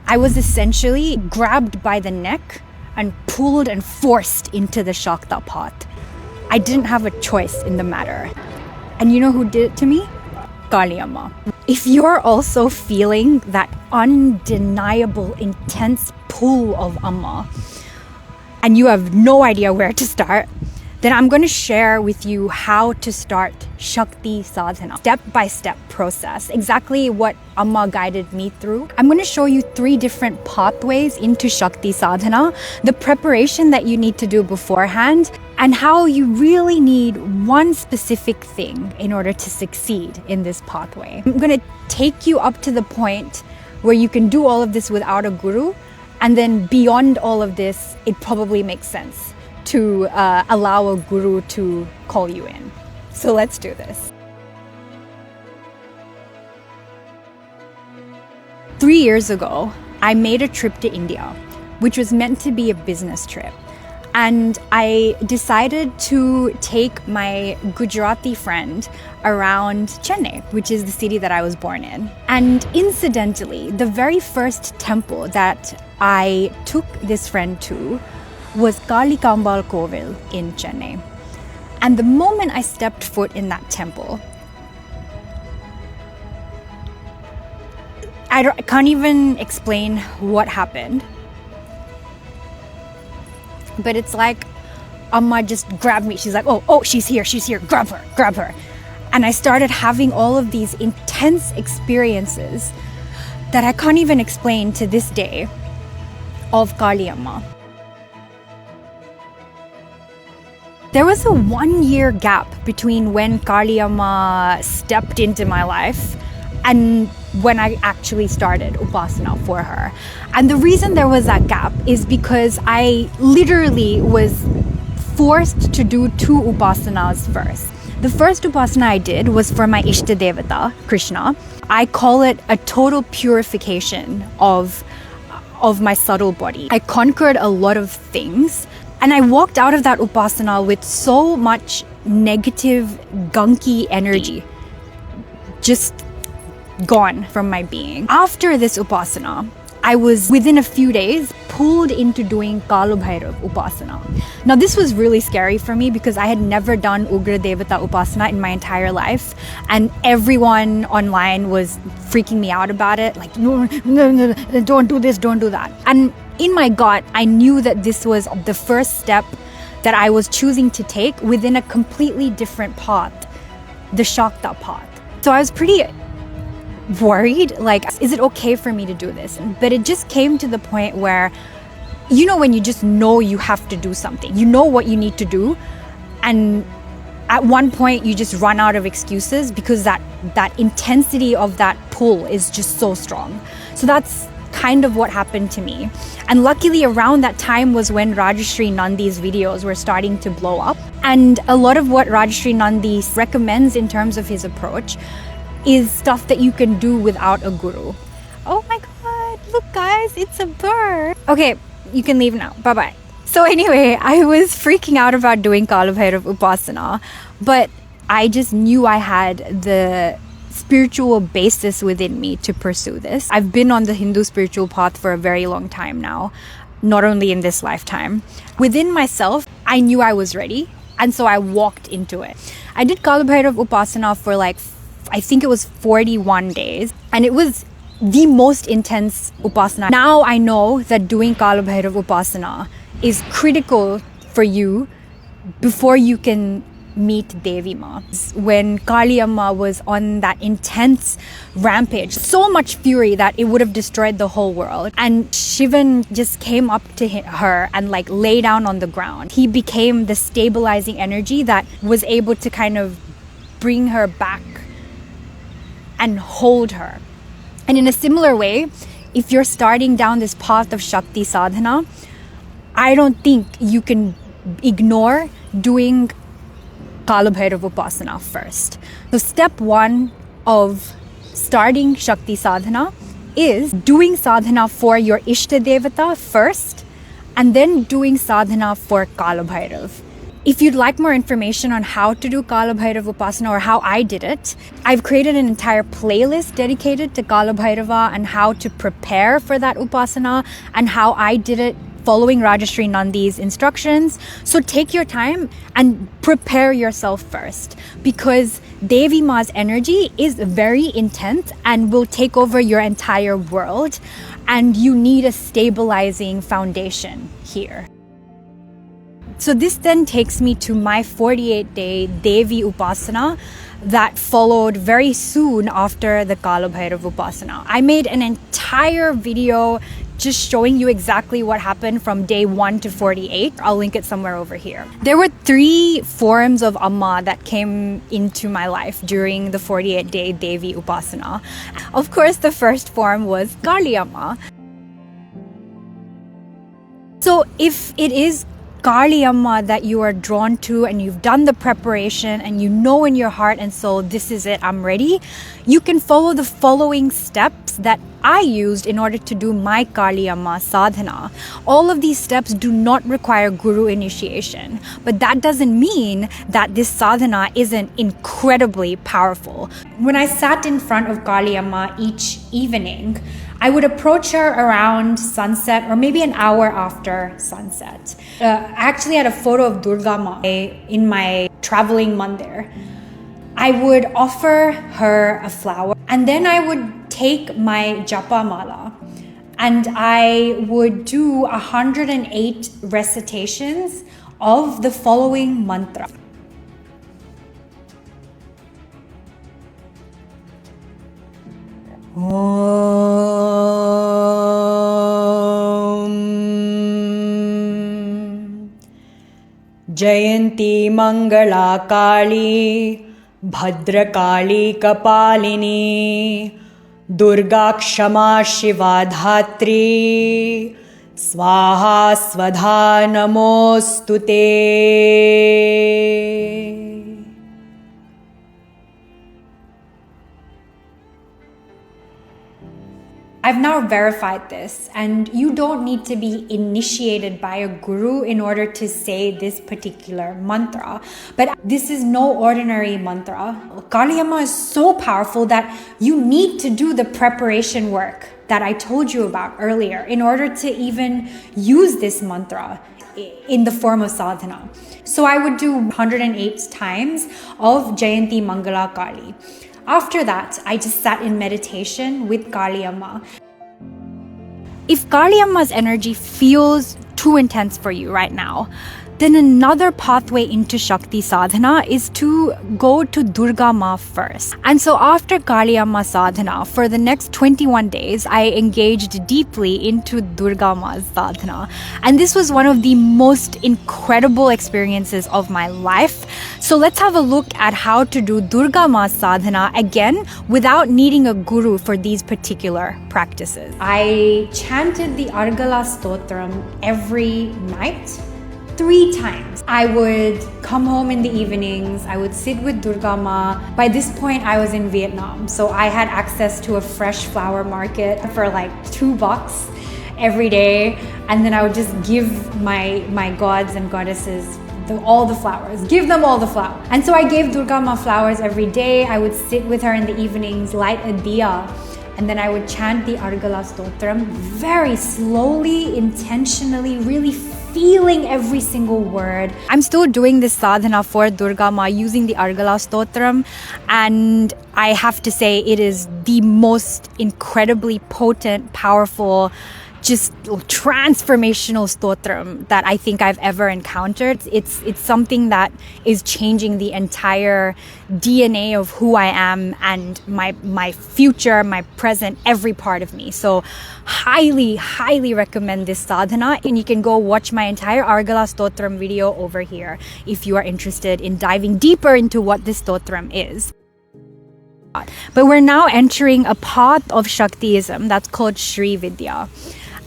I was essentially grabbed by the neck and pulled and forced into the Shakta pot. I didn't have a choice in the matter. And you know who did it to me? Kali Amma. If you're also feeling that undeniable, intense pull of Amma, and you have no idea where to start, then I'm going to share with you how to start Shakti Sadhana. Step-by-step process. Exactly what Amma guided me through. I'm going to show you 3 different pathways into Shakti Sadhana, the preparation that you need to do beforehand, and how you really need one specific thing in order to succeed in this pathway. I'm going to take you up to the point where you can do all of this without a guru, and then beyond all of this, it probably makes sense to allow a guru to call you in. So let's do this. 3 years ago, I made a trip to India, which was meant to be a business trip. And I decided to take my Gujarati friend around Chennai, which is the city that I was born in. And incidentally, the very first temple that I took this friend to was Kali Kovil in Chennai. And the moment I stepped foot in that temple, I can't even explain what happened. But it's like Amma just grabbed me. She's like, oh, she's here, grab her. And I started having all of these intense experiences that I can't even explain to this day of Kali Amma. There was a 1-year gap between when Kali Amma stepped into my life and when I actually started Upasana for her. And the reason there was that gap is because I literally was forced to do 2 Upasanas first. The first Upasana I did was for my Ishta Devata, Krishna. I call it a total purification of my subtle body. I conquered a lot of things. And I walked out of that Upasana with so much negative, gunky energy just gone from my being. After this Upasana, I was within a few days pulled into doing Kala Bhairav Upasana. Now this was really scary for me because I had never done Ugra Devata Upasana in my entire life, and everyone online was freaking me out about it, like no, don't do this, don't do that. And in my gut, I knew that this was the first step that I was choosing to take within a completely different path, the Shakta path. So I was pretty worried, like, is it okay for me to do this? But it just came to the point where, you know, when you just know you have to do something, you know what you need to do, and at one point you just run out of excuses because that intensity of that pull is just so strong. So that's kind of what happened to me. And luckily around that time was when Rajashri Nandi's videos were starting to blow up. And a lot of what Rajashri Nandi recommends in terms of his approach is stuff that you can do without a guru. Oh my god, look guys, it's a bird. Okay, you can leave now. Bye-bye. So anyway, I was freaking out about doing Kala Bhairav Upasana, but I just knew I had the spiritual basis within me to pursue this. I've been on the Hindu spiritual path for a very long time now, not only in this lifetime. Within myself, I knew I was ready, and so I walked into it. I did Kala Bhairav Upasana for like, I think it was 41 days, and it was the most intense Upasana. Now I know that doing Kala Bhairav Upasana is critical for you before you can meet Devi Maa. When Kali Amma was on that intense rampage, so much fury that it would have destroyed the whole world, and Shivan just came up to her and like lay down on the ground. He became the stabilizing energy that was able to kind of bring her back and hold her. And in a similar way, if you're starting down this path of Shakti Sadhana, I don't think you can ignore doing Kala Bhairav Upasana first. So step 1 of starting Shakti Sadhana is doing sadhana for your Ishta Devata first, and then doing sadhana for Kala Bhairav. If you'd like more information on how to do Kala Bhairav Upasana or how I did it, I've created an entire playlist dedicated to Kala Bhairava and how to prepare for that Upasana and how I did it following Rajashri Nandi's instructions. So take your time and prepare yourself first, because Devi Maa's energy is very intense and will take over your entire world, and you need a stabilizing foundation here. So this then takes me to my 48-day Devi Upasana that followed very soon after the Kala Bhairav Upasana. I made an entire video just showing you exactly what happened from day 1 to 48. I'll link it somewhere over here. There were 3 forms of Amma that came into my life during the 48-day Devi Upasana. Of course, the first form was Kali Amma. So if it is Kali Amma that you are drawn to and you've done the preparation and you know in your heart and soul, this is it, I'm ready, you can follow the following steps that I used in order to do my Kali Amma sadhana. All of these steps do not require guru initiation, but that doesn't mean that this sadhana isn't incredibly powerful. When I sat in front of Kali Amma each evening, I would approach her around sunset or maybe an hour after sunset. I actually had a photo of Durga Maa in my traveling mandir. I would offer her a flower, and then I would take my japa mala and I would do 108 recitations of the following mantra. Jayanti Mangala Kali Bhadrakali Kapalini Durga Maa Shiva Dhatri Swaha Svadha Namostute. I've now verified this, and you don't need to be initiated by a guru in order to say this particular mantra. But this is no ordinary mantra. Kali Amma is so powerful that you need to do the preparation work that I told you about earlier in order to even use this mantra in the form of sadhana. So I would do 108 times of Jayanti Mangala Kali. After that, I just sat in meditation with Kali Amma. If Kali Amma's energy feels too intense for you right now, then another pathway into Shakti Sadhana is to go to Durga Maa first. And so after Kali Amma Sadhana, for the next 21 days, I engaged deeply into Durga Maa's Sadhana. And this was one of the most incredible experiences of my life. So let's have a look at how to do Durga Maa Sadhana again without needing a guru for these particular practices. I chanted the Argala Stotram every night, 3 times. I would come home in the evenings, I would sit with Durga Maa. By this point, I was in Vietnam, so I had access to a fresh flower market for like $2 every day, and then I would just give my gods and goddesses all the flowers, give them all the flowers. And so I gave Durga Maa flowers every day. I would sit with her in the evenings, light a diya, and then I would chant the Argala Stotram very slowly, intentionally, really feeling every single word. I'm still doing this sadhana for Durga Maa using the Argala Stotram, and I have to say it is the most incredibly potent, powerful, just transformational stotram that I think I've ever encountered. It's something that is changing the entire DNA of who I am and my future, my present, every part of me. So highly recommend this sadhana, and you can go watch my entire Argala Stotram video over here if you are interested in diving deeper into what this stotram is. But we're now entering a path of Shaktiism that's called Shri Vidya.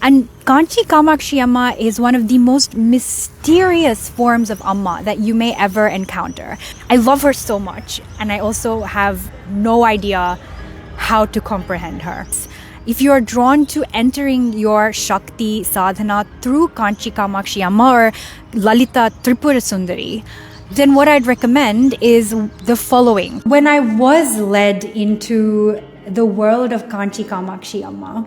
And Kanchi Kamakshi Amma is one of the most mysterious forms of Amma that you may ever encounter. I love her so much, and I also have no idea how to comprehend her. if you're drawn to entering your Shakti Sadhana through Kanchi Kamakshi Amma or Lalita Tripura Sundari, then what I'd recommend is the following. When I was led into the world of Kanchi Kamakshi Amma,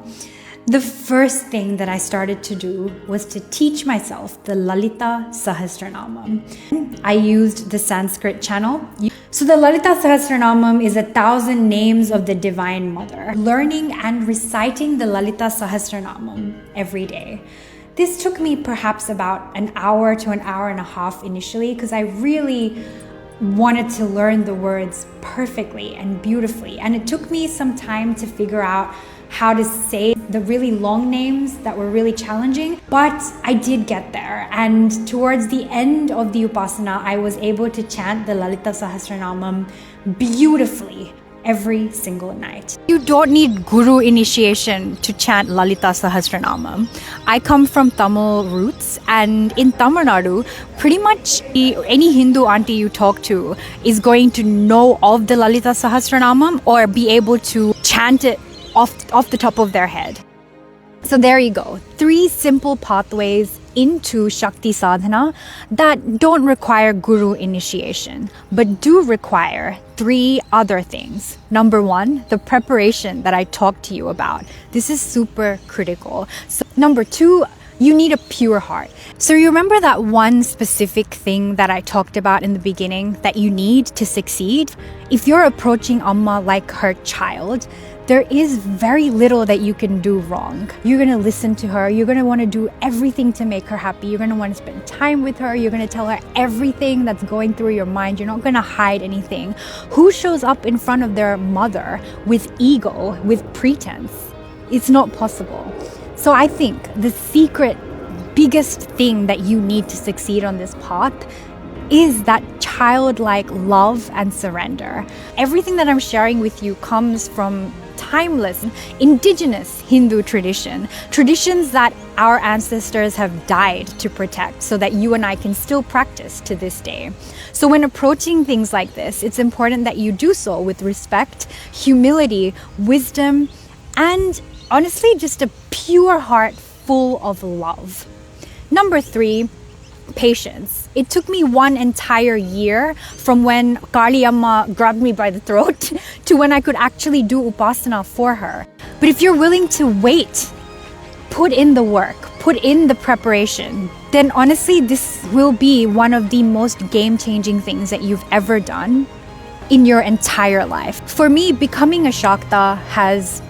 the first thing that I started to do was to teach myself the Lalita Sahasranamam. I used the Sanskrit channel. So the Lalita Sahasranamam is 1,000 names of the Divine Mother. Learning and reciting the Lalita Sahasranamam every day. This took me perhaps about an hour to an hour and a half initially because I really wanted to learn the words perfectly and beautifully. And it took me some time to figure out how to say the really long names that were really challenging, but I did get there. And towards the end of the Upasana, I was able to chant the Lalita Sahasranamam beautifully every single night. You don't need guru initiation to chant Lalita Sahasranamam. I come from Tamil roots, and in Tamil Nadu, pretty much any Hindu auntie you talk to is going to know of the Lalita Sahasranamam or be able to chant it off the top of their head. So there you go. 3 simple pathways into Shakti Sadhana that don't require guru initiation, but do require 3 other things. Number 1, the preparation that I talked to you about. This is super critical. So number 2, you need a pure heart. So you remember that one specific thing that I talked about in the beginning that you need to succeed? If you're approaching Amma like her child, there is very little that you can do wrong. You're going to listen to her. You're going to want to do everything to make her happy. You're going to want to spend time with her. You're going to tell her everything that's going through your mind. You're not going to hide anything. Who shows up in front of their mother with ego, with pretense? It's not possible. So I think the secret, biggest thing that you need to succeed on this path is that childlike love and surrender. Everything that I'm sharing with you comes from timeless, indigenous Hindu traditions that our ancestors have died to protect so that you and I can still practice to this day. So when approaching things like this, it's important that you do so with respect, humility, wisdom, and honestly, just a pure heart full of love. Number 3, patience. It took me 1 entire year from when Kali Amma grabbed me by the throat to when I could actually do Upasana for her. But if you're willing to wait, put in the work, put in the preparation, then honestly, this will be one of the most game-changing things that you've ever done in your entire life. For me, becoming a Shakta has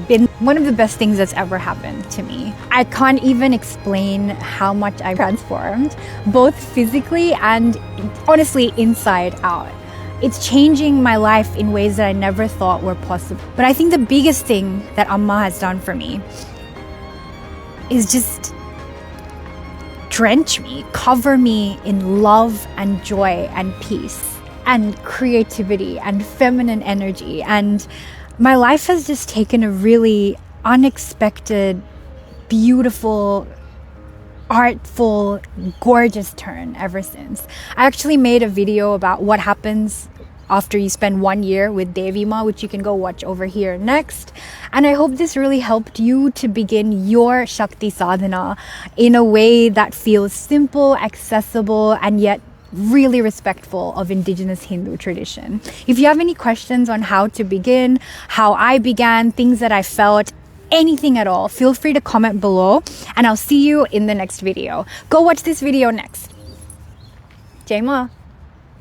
been one of the best things that's ever happened to me. I can't even explain how much I've transformed, both physically and honestly inside out. It's changing my life in ways that I never thought were possible. But I think the biggest thing that Amma has done for me is just drench me, cover me in love and joy and peace and creativity and feminine energy. And my life has just taken a really unexpected, beautiful, artful, gorgeous turn ever since. I actually made a video about what happens after you spend 1 year with Devi Maa, which you can go watch over here next. And I hope this really helped you to begin your Shakti Sadhana in a way that feels simple, accessible, and yet really respectful of indigenous Hindu tradition. If you have any questions on how to begin, how I began, things that I felt, anything at all, feel free to comment below, and I'll see you in the next video. Go watch this video next. Jai Maa.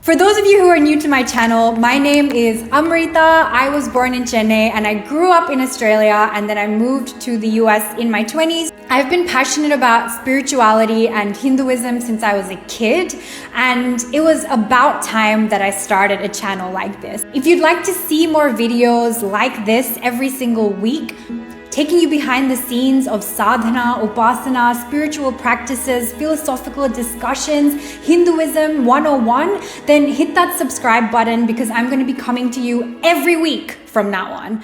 For those of you who are new to my channel, my name is Amritha. I was born in Chennai and I grew up in Australia, and then I moved to the US in my 20s. I've been passionate about spirituality and Hinduism since I was a kid, and it was about time that I started a channel like this. If you'd like to see more videos like this every single week, taking you behind the scenes of sadhana, upasana, spiritual practices, philosophical discussions, Hinduism 101, then hit that subscribe button because I'm going to be coming to you every week from now on.